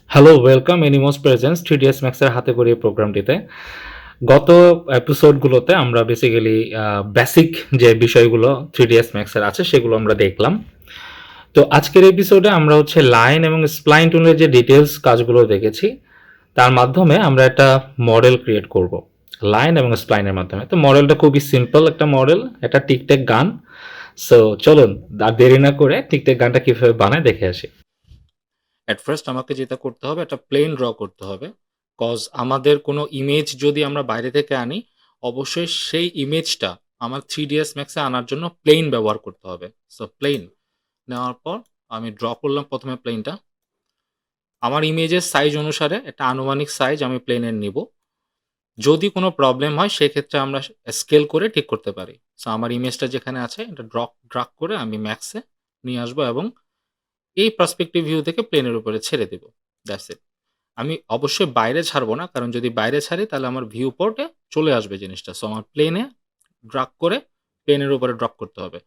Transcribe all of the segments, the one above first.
Hello, welcome এনিমস presence 3ds ম্যাক্সের হাতে করি এই প্রোগ্রামটিতে। গত এপিসোডগুলোতে আমরা বেসিক্যালি বেসিক যে বিষয়গুলো 3ds ম্যাক্সের আছে সেগুলো আমরা দেখলাম। তো আজকের এপিসোডে আমরা হচ্ছে লাইন এবং স্প্লাইন টুলের যে ডিটেলস কাজগুলো দেখেছি তার মাধ্যমে আমরা একটা মডেল ক্রিয়েট করব লাইন এবং স্প্লাইনের মাধ্যমে। তো মডেলটা খুবই সিম্পল একটা মডেল, একটা টিকটেক গান। সো চলুন আর দেরি না করে টিকটেক গানটা কিভাবে বানায় দেখে আসি। অ্যাট ফার্স্ট আমাকে যেটা করতে হবে একটা প্লেন ড্র করতে হবে। কজ আমাদের কোনো ইমেজ যদি আমরা বাইরে থেকে আনি, অবশ্যই সেই ইমেজটা আমার 3ds ম্যাক্সে আনার জন্য প্লেন ব্যবহার করতে হবে। সো প্লেন নেওয়ার পর আমি ড্র করলাম প্রথমে প্লেনটা। আমার ইমেজের সাইজ অনুসারে একটা আনুমানিক সাইজ আমি প্লেনের নিব। যদি কোনো প্রবলেম হয় সেক্ষেত্রে আমরা স্কেল করে ঠিক করতে পারি। সো আমার ইমেজটা যেখানে আছে এটা ড্রাগ করে আমি ম্যাক্সে নিয়ে আসবো এবং এই পার্সপেক্টিভ ভিউ থেকে প্লেনের উপরে ছেড়ে দেব। That's it. আমি অবশ্যই বাইরে ছাড়বো না, কারণ যদি বাইরে ছাড়ি তাহলে আমার ভিউ পোর্টে চলে আসবে জিনিসটা। সো আমার প্লেনে ড্রাগ করে প্লেনের উপরে ড্রপ করতে হবে।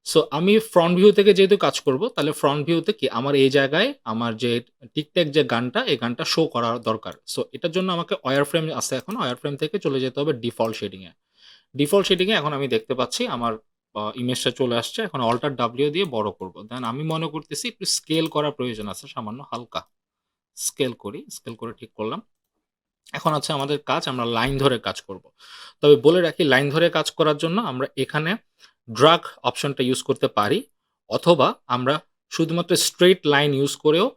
সো আমি ফ্রন্ট ভিউ থেকে যেহেতু কাজ করব, তাহলে ফ্রন্ট ভিউতে কি আমার এই জায়গায় আমার যে টিকট্যাক যে গানটা, এই গানটা শো করা দরকার। সো এটার জন্য আমাকে ওয়্যার ফ্রেম আছে, এখন ওয়্যার ফ্রেম থেকে চলে যেতে হবে ডিফল্ট শেডিংয়ে। ডিফল্ট শেডিংয়ে এখন আমি দেখতে পাচ্ছি আমার ইমেজটা চলে আসছে। এখন অল্টার ডাব্লিউ দিয়ে বড় করব। দেন আমি মনে করতেছি একটু স্কেল করা প্রয়োজন আছে, সামান্য হালকা স্কেল করি। স্কেল করে ঠিক করলাম। এখন আছে আমাদের কাজ, আমরা লাইন ধরে কাজ করব। তবে বলে রাখি, লাইন ধরে কাজ করার জন্য আমরা এখানে ড্রাগ অপশনটা ইউজ করতে পারি, অথবা আমরা শুধুমাত্র স্ট্রেইট লাইন ইউজ করেও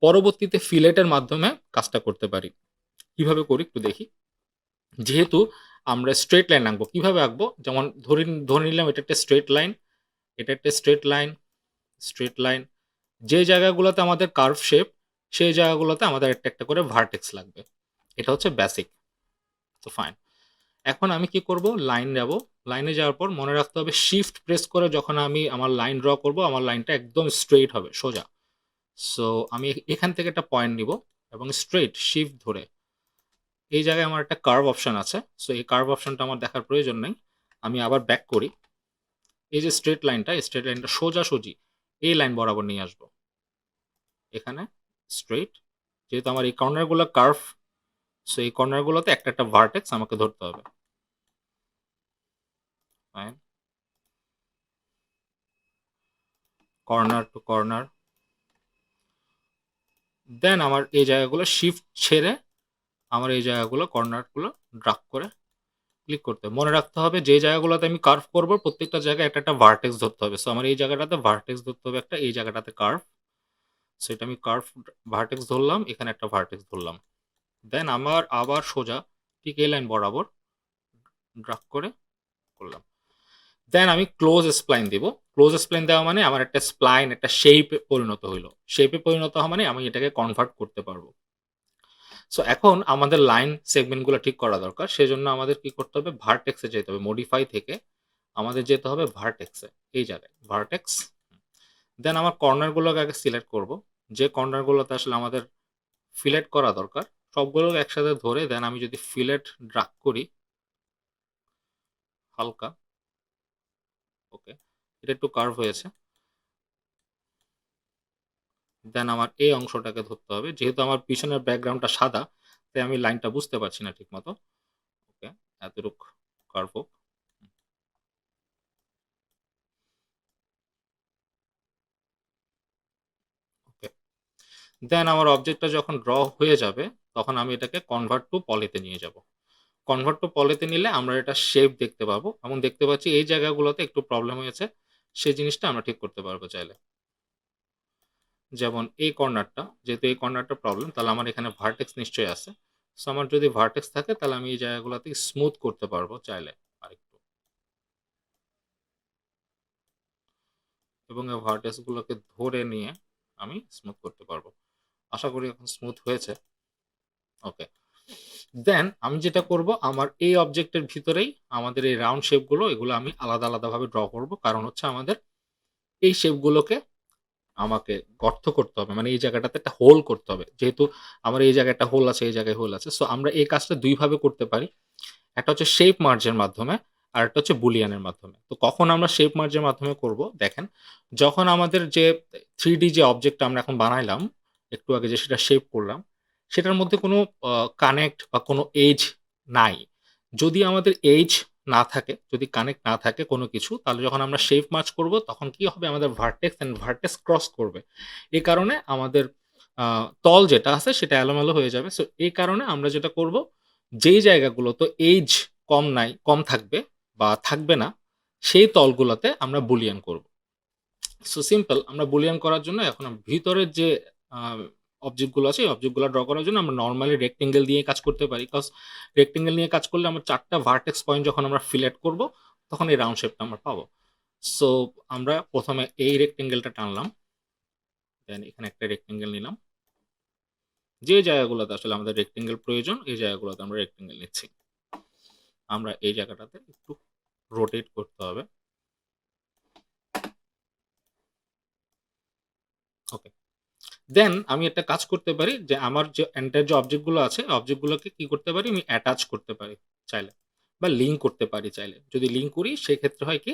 পরবর্তীতে ফিলেটের মাধ্যমে কাজটা করতে পারি। কিভাবে করি একটু দেখি। যেহেতু আমরা স্ট্রেইট লাইন আঁকবো, কিভাবে আঁকবো? যেমন ধরে নিলাম এটা একটা স্ট্রেইট লাইন, এটা একটা স্ট্রেইট লাইন, স্ট্রেইট লাইন। যে জায়গাগুলোতে আমাদের কার্ভ শেপ, সেই জায়গাগুলোতে আমাদের একটা, একটা করে ভার্টেক্স লাগবে। এটা হচ্ছে বেসিক। তো ফাইন। এখন আমি কি করব? লাইন যাব। লাইনে যাওয়ার পর মনে রাখতে হবে শিফট প্রেস করে যখন আমি আমার লাইন ড্র করব, আমার লাইনটা একদম স্ট্রেইট হবে, সোজা। সো আমি এখান থেকে একটা পয়েন্ট নিব এবং স্ট্রেইট শিফট ধরে এই জায়গায় আমার একটা কার্ভ অপশন আছে। সো এই কার্ভ অপশনটা আমার দেখার প্রয়োজন নেই। আমি আবার ব্যাক করি। এই যে স্ট্রেইট লাইনটা, স্ট্রেইট লাইনটা সোজাসুজি এই লাইন বরাবর নিয়ে আসবো। এখানে স্ট্রেইট, যেহেতু আমার এই কর্নারগুলো কার্ভ, সো এই কর্নারগুলোতে একটা, একটা ভার্টেক্স আমাকে ধরতে হবে। Fine. Corner to corner. Then আমার এই জায়গাগুলো শিফট ছেড়ে আমার এই জায়গাগুলো কর্নারগুলো ড্রাগ করে ক্লিক করতে হবে। মনে রাখতে হবে যে জায়গাগুলোতে আমি কার্ভ করব প্রত্যেকটা জায়গায় একটা, একটা ভার্টেক্স ধরতে হবে। সো আমার এই জায়গাটাতে ভার্টেক্স ধরতে হবে একটা, এই জায়গাটাতে কার্ভ। সো এটা আমি কার্ভ ভার্টেক্স ধরলাম, এখানে একটা ভার্টেক্স ধরলাম। দেন আমার আবার সোজা ঠিক এই লাইন বরাবর ড্রাগ করে করলাম। দেন আমি ক্লোজ স্প্লাইন দিব। ক্লোজ স্প্লাইন দেওয়া মানে আমার একটা স্প্লাইন একটা শেপে পরিণত হইলো। শেপে পরিণত হওয়া মানে আমি এটাকে কনভার্ট করতে পারবো। সো এখন আমাদের লাইন সেগমেন্টগুলো ঠিক করা দরকার। সেজন্য আমাদের কি করতে হবে? ভার্টেক্সে যেতে হবে। মডিফাই থেকে আমাদের যেতে হবে ভার্টেক্সে। এই জায়গায় ভার্টেক্স। দেন আমার কর্নারগুলোকে আগে সিলেক্ট করব। যে কর্নারগুলোতে আসলে আমাদের ফিলেট করা দরকার, সবগুলোকে একসাথে ধরে দেন আমি যদি ফিলেট ড্রাগ করি হালকা, ওকে, এটা একটু কার্ভ হয়েছে। দেন আমার এই অংশটাকে ধরতে হবে। যেহেতু আমার পিছনের ব্যাকগ্রাউন্ডটা সাদা, তাই আমি লাইনটা বুঝতে পারছি না ঠিক মতো। ওকে, এতটুক কার্ভ হোক। ওকে। দেন আমার অবজেক্টটা যখন ড্র হয়ে যাবে, তখন আমি এটাকে কনভার্ট টু পলিতে নিয়ে যাব। কনভার্ট টু পলিতে নিলে আমরা এটা শেপ দেখতে পাবো এবং দেখতে পাচ্ছি এই জায়গাগুলোতে একটু প্রবলেম হয়েছে। সেই জিনিসটা আমরা ঠিক করতে পারবো চাইলে। যেমন এই কর্নারটা, যেহেতু এই কর্নারটা প্রবলেম, তাহলে আমার এখানে ভার্টেক্স নিশ্চয়ই আছে। সো আমার যদি ভার্টেক্স থাকে তাহলে আমি এই জায়গাগুলোতে স্মুথ করতে পারবো চাইলে আরেকটু, এবং এই ভার্টেক্সগুলোকে ধরে নিয়ে আমি স্মুথ করতে পারবো। আশা করি এখন স্মুথ হয়েছে। ওকে। দেন আমি যেটা করব, আমার এই অবজেক্টের ভিতরেই আমাদের এই রাউন্ড শেপগুলো, এগুলো আমি আলাদা আলাদাভাবে ড্র করব। কারণ হচ্ছে আমাদের এই শেপগুলোকে আমাকে গর্ত করতে হবে, মানে এই জায়গাটাতে একটা হোল করতে হবে। যেহেতু আমার এই জায়গায় একটা হোল আছে, এই জায়গায় হোল আছে। সো আমরা এই কাজটা ২ ভাবে করতে পারি। একটা হচ্ছে শেপ মার্জের মাধ্যমে, আরেকটা হচ্ছে বুলিয়ানের মাধ্যমে। তো কখন আমরা শেপ মার্জের মাধ্যমে করব? দেখেন, যখন আমাদের যে 3D যে অবজেক্টটা আমরা এখন বানাইলাম, একটু আগে যে সেটা শেপ করলাম, সেটার মধ্যে কোনো কানেক্ট বা কোনো এজ নাই। যদি আমাদের এজ না থাকে, যদি কানেক্ট না থাকে কোনো কিছু, তাহলে যখন আমরা শেপ মার্চ করব তখন কি হবে? আমাদের ভার্টেক্স অ্যান্ড ভার্টেক্স ক্রস করবে। এই কারণে আমাদের তল যেটা আছে সেটা এলোমেলো হয়ে যাবে। সো এই কারণে আমরা যেটা করব, যেই জায়গাগুলোতে এজ কম থাকবে বা থাকবে না, সেই তলগুলোতে আমরা বুলিয়ান করব। সো সিম্পল, আমরা বুলিয়ান করার জন্য এখন ভিতরের যে আ অবজেক্ট গুলো আছে, এই অবজেক্ট গুলো ড্র করার জন্য আমরা নরমালি রেক্টেঙ্গেল দিয়ে কাজ করতে পারি। কজ রেক্টেঙ্গেল নিয়ে কাজ করলে আমরা ৪ টা ভার্টেক্স পয়েন্ট যখন আমরা ফিলেট করব, তখন এই রাউন্ড শেপটা আমরা পাবো। সো আমরা ১ম এ এই রেক্টেঙ্গেলটা টানলাম। দেন এখানে একটা রেক্টেঙ্গেল নিলাম। যে জায়গাগুলোতে আসলে আমাদের রেক্টেঙ্গেল প্রয়োজন, এই জায়গাগুলোতে আমরা রেক্টেঙ্গেল নিচ্ছি। আমরা এই জায়গাটাতে একটু রোটেট করতে হবে। ওকে। দেন আমি একটা কাজ করতে পারি যে আমার যে এন্টায়ার যে অবজেক্ট গুলো আছে, অবজেক্ট গুলোকে কি করতে পারি? আমি অ্যাটাচ করতে পারি চাইলে, বা লিঙ্ক করতে পারি চাইলে। যদি লিঙ্ক করি সেক্ষেত্রে হয় কি?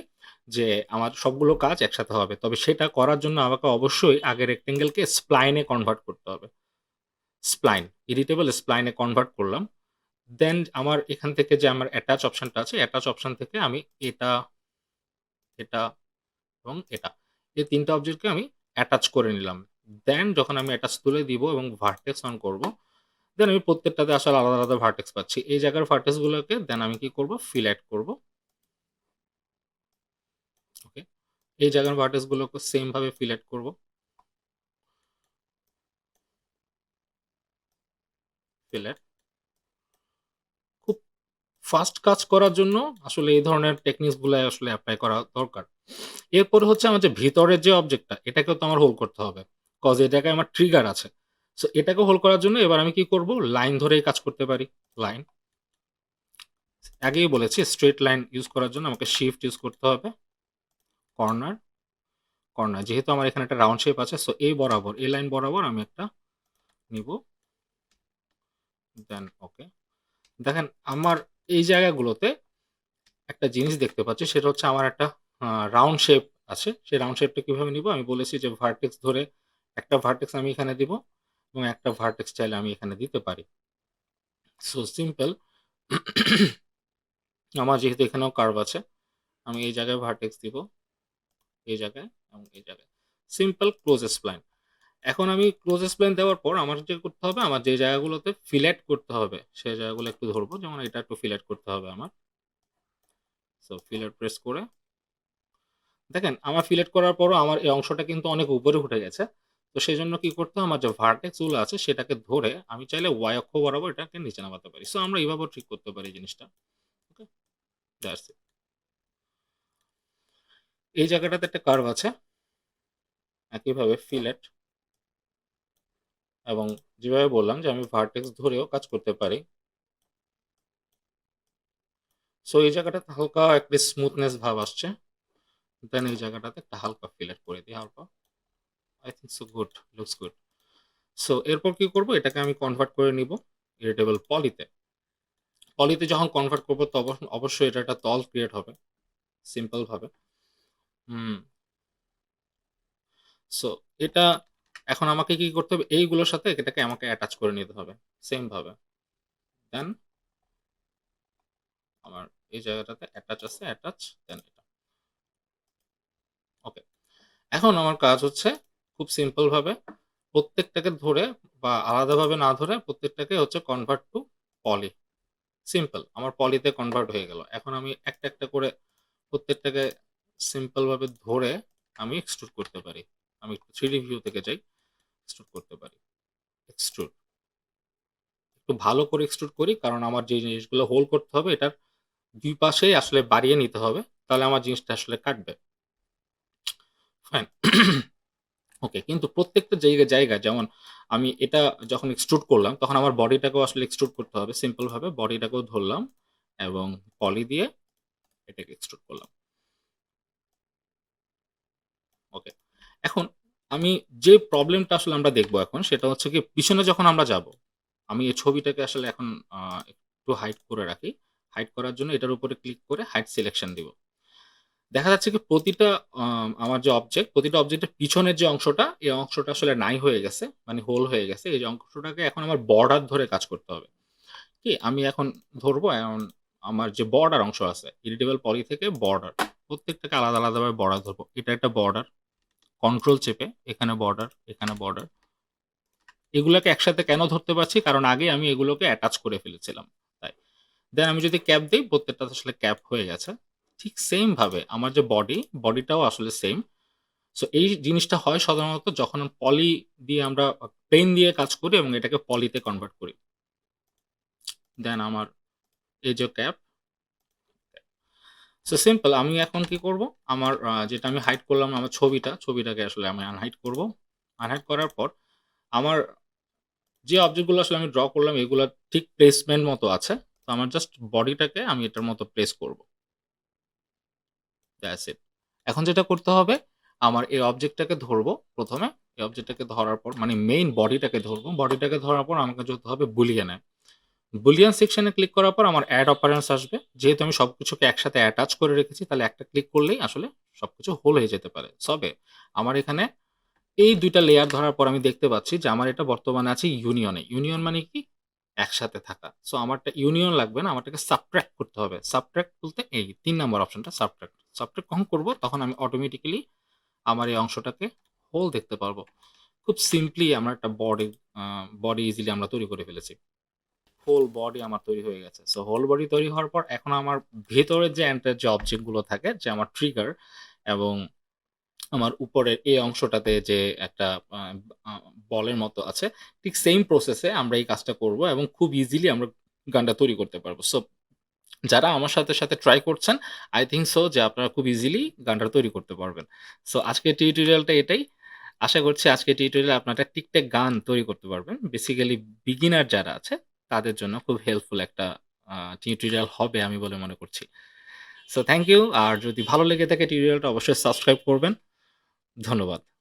যে আমার সবগুলো কাজ একসাথে হবে। তবে সেটা করার জন্য আমাকে অবশ্যই আগে রেক্টেঙ্গেলকে স্প্লাইন এ কনভার্ট করতে হবে। স্প্লাইন, এডিটেবল স্প্লাইন এ কনভার্ট করলাম। দেন আমার এখান থেকে যে আমার অ্যাটাচ অপশনটা আছে, অ্যাটাচ অপশন থেকে আমি এটা, এটা এবং এটা, এই ৩ টা অবজেক্টকে আমি অ্যাটাচ করে নিলাম। দেন যখন আমি অ্যাটাচ তুলে দিব এবং ভার্টেক্স অন করব, দেন আমি প্রত্যেকটাতে আসলে আলাদা, আলাদা ভার্টেক্স পাচ্ছি। এই জায়গার ভার্টেক্স গুলোকে দেন আমি কি করব? ফিল এড করব। ওকে। এই জায়গার ভার্টেক্স গুলোকে সেম ভাবে ফিল এড করব। Filled. খুব ফাস্ট কাজ করার জন্য আসলে এই ধরনের টেকনিকস গুলাই আসলে এপ্লাই করা দরকার। এরপরে হচ্ছে আমার যে ভিতরের যে অবজেক্টটা, এটাকেও তো আমার হোল্ড করতে হবে। কজ এই জায়গায় আমার ট্রিগার আছে। সো এটাকে হোল্ড করার জন্য এবার আমি কি করব? লাইন ধরেই কাজ করতে পারি। লাইন। আগেই বলেছি স্ট্রেইট লাইন ইউজ করার জন্য আমাকে শিফট ইউজ করতে হবে। Corner, corner. যেহেতু আমার এখানে একটা রাউন্ড শেপ আছে, সো এই বরাবর, এই লাইন বরাবর আমি একটা নিব। দেন ওকে। দেখেন আমার এই জায়গাগুলোতে একটা জিনিস দেখতে পাচ্ছি, সেটা হচ্ছে আমার একটা রাউন্ড শেপ আছে। সেই রাউন্ড শেপটা কিভাবে নিব? আমি বলেছি যে ভার্টেক্স ধরে একটা ভার্টেক্স আমি এখানে দিব এবং একটা ভার্টেক্স চাইলে আমি এখানে দিতে পারি। So simple. আমার যেহেতু এখানেও কার্ভ আছে, আমি এই জায়গায় ভার্টেক্স দিব, এই জায়গায় এবং এই জায়গায়। Simple close spline. এখন আমি ক্লোজ স্প্লাইন দেওয়ার পর আমার যে করতে হবে, আমার যে জায়গাগুলোতে ফিলেট করতে হবে, সেই জায়গাগুলো একটু ধরবো। যেমন এটা একটু ফিলেট করতে হবে আমার। সো ফিলেট প্রেস করে দেখেন আমার ফিলেট করার পরও আমার এই অংশটা কিন্তু অনেক উপরে উঠে গেছে। তো সেজন্য কি করতে হবে? আমার যে ভার্টেক্স গুলো আছে সেটাকে ধরে আমি চাইলে y অক্ষ বরাবর এটাকে নিচে নামাতে পারি। সো আমরা এভাবেও ঠিক করতে পারি জিনিসটা। ওকে? That's it. এই জায়গাটাতে একটা কার্ভ আছে। একইভাবে ফিলেট এবং যেভাবে বললাম যে আমি ভার্টেক্স ধরেও কাজ করতে পারি। সো এই জায়গাটাতে হালকা একটা স্মুথনেস ভাব আসছে। দেন এই জায়গাটাতে একটা হালকা ফিলেট করে দিই হালকা। I think so good, looks good. So এরপর কি করব? এটাকে আমি কনভার্ট করে নিব ইরিটেবল পলিতে। পলিতে যখন কনভার্ট করব অবশ্যই এটা একটা তল ক্রিয়েট হবে সিম্পল ভাবে। হুম। সো এটা এখন আমাকে কি করতে হবে? এইগুলোর সাথে এটাকে আমাকে অ্যাটাচ করে নিতে হবে সেম ভাবে। দেন আমার এই জায়গাটাতে অ্যাটাচ আছে, অ্যাটাচ। দেন এটা। ওকে। এখন আমার কাজ হচ্ছে খুব সিম্পল ভাবে প্রত্যেকটাকে ধরে বা আলাদাভাবে না ধরে প্রত্যেকটাকে হচ্ছে কনভার্ট টু পলি। সিম্পল। আমার পলিতে কনভার্ট হয়ে গেল। এখন আমি একটা, একটা করে প্রত্যেকটাকে সিম্পল ভাবে ধরে আমি এক্সট্রুড করতে পারি। আমি একটু 3D ভিউ থেকে যাই, এক্সট্রুড করতে পারি। এক্সট্রুড। একটু ভালো করে এক্সট্রুড করি কারণ আমার যে জিনিসগুলো হোল্ড করতে হবে এটার ২ পাশেই আসলে বাড়িয়ে নিতে হবে। তাহলে আমার জিনিসটা আসলে কাটবে। ফাইন। ওকে। কিন্তু প্রত্যেকটা জায়গায় যেমন আমি এটা যখন এক্সট্রুড করলাম তখন আমার বডিটাকেও আসলে এক্সট্রুড করতে হবে। সিম্পল ভাবে বডিটাকেও ধরলাম এবং পলি দিয়ে এটাকে এক্সট্রুড করলাম। ওকে। এখন আমি যে প্রবলেমটা আসলে আমরা দেখব এখন সেটা হচ্ছে গিয়ে পিছনে যখন আমরা যাব, আমি এই ছবিটাকে আসলে এখন আ একটু হাইড করে রাখি। হাইড করার জন্য এটার উপরে ক্লিক করে হাইড সিলেকশন দিব। দেখা যাচ্ছে কি প্রতিটা আমার যে অবজেক্ট, প্রতিটা অবজেক্টের পিছনের যে অংশটা, এই অংশটা আসলে নাই হয়ে গেছে। মানে হোল হয়ে গেছে। এই যে অংশটাকে এখন আমার বর্ডার ধরে কাজ করতে হবে। কি আমি এখন ধরবো এখন আমার যে বর্ডার অংশ আছে, ইরিটেবল পলি থেকে বর্ডার। প্রত্যেকটাকে আলাদা, আলাদাভাবে বর্ডার ধরবো। এটা একটা বর্ডার। কন্ট্রোল চেপে এখানে বর্ডার, এখানে বর্ডার। এগুলাকে একসাথে কেন ধরতে পারছি? কারণ আগে আমি এগুলোকে অ্যাটাচ করে ফেলেছিলাম। তাই। দেন আমি যদি ক্যাপ দেই, প্রত্যেকটা আসলে ক্যাপ হয়ে গেছে। ঠিক সেম ভাবে আমার যে বডিটাও আসলে সেম। সো এই জিনিসটা হয় সাধারণত যখন পলি দিয়ে আমরা পেন দিয়ে কাজ করি এবং এটাকে পলিতে কনভার্ট করি। দেন আমার এই যে ক্যাপ। সো সিম্পল আমি এখন কি করব? আমার যেটা আমি হাইড করলাম আমার ছবিটাকে আসলে আমি আনহাইড করব। আনহাইড করার পর আমার যে অবজেক্টগুলো আসলে আমি ড্র করলাম এগুলা ঠিক প্লেসমেন্ট মতো আছে। তো আমার জাস্ট বডিটাকে আমি এটার মতো প্লেস করব। That's it. এখন যেটা করতে হবে, আমার এই অবজেক্টটাকে ধরবো ১ম এ। এই অবজেক্টটাকে ধরার পর মানে মেইন বডিটাকে ধরবো। বডিটাকে ধরার পর আমাকে যেতে হবে বুলিয়ানে। বুলিয়ান সেকশনে ক্লিক করার পর আমার অ্যাড অপারেন্স আসবে। যেহেতু আমি সবকিছুকে একসাথে অ্যাটাচ করে রেখেছি তাহলে একটা ক্লিক করলেই আসলে সবকিছু হোল হয়ে যেতে পারে। তবে আমার এখানে এই ২ টা লেয়ার ধরার পর আমি দেখতে পাচ্ছি যে আমার এটা বর্তমানে আছে ইউনিয়নে। ইউনিয়ন মানে কি? একসাথে থাকা। সো আমারটা ইউনিয়ন লাগবে না, আমারটাকে সাবট্রাক্ট করতে হবে। সাবট্রাক্ট বলতে এই ৩ নাম্বার অপশনটা সাবট্রাক্ট। সাবট্রাক্ট কখন করব? তখন আমি অটোমেটিক্যালি আমার এই অংশটাকে হোল দেখতে পারবো। খুব সিম্পলি আমরা একটা বডি ইজিলি আমরা তৈরি করে ফেলেছি। হোল বডি আমার তৈরি হয়ে গেছে। সো হোল বডি তৈরি হওয়ার পর এখন আমার ভেতরের যে এন্টার যে অবজেক্ট গুলো থাকে যে আমার ট্রিগার এবং আমার উপরের এই অংশটাতে যে একটা আ আ বলের মতো আছে, ঠিক সেইম প্রসেসে আমরা এই কাজটা করব এবং খুব ইজিলি আমরা গানটা তৈরি করতে পারব। সো যারা আমার সাথে ট্রাই করছেন, I think so যে আপনারা খুব ইজিলি গানটা তৈরি করতে পারবেন। সো আজকের টিউটোরিয়ালটা এটাই। আশা করছি আজকের টিউটোরিয়ালে আপনারা একটা টিকটক গান তৈরি করতে পারবেন। বেসিক্যালি বিগিনার যারা আছে তাদের জন্য খুব হেল্পফুল একটা টিউটোরিয়াল হবে আমি বলে মনে করছি। So thank you. আর যদি ভালো লেগে থাকে টিউটোরিয়ালটা অবশ্যই সাবস্ক্রাইব করবেন। ধন্যবাদ।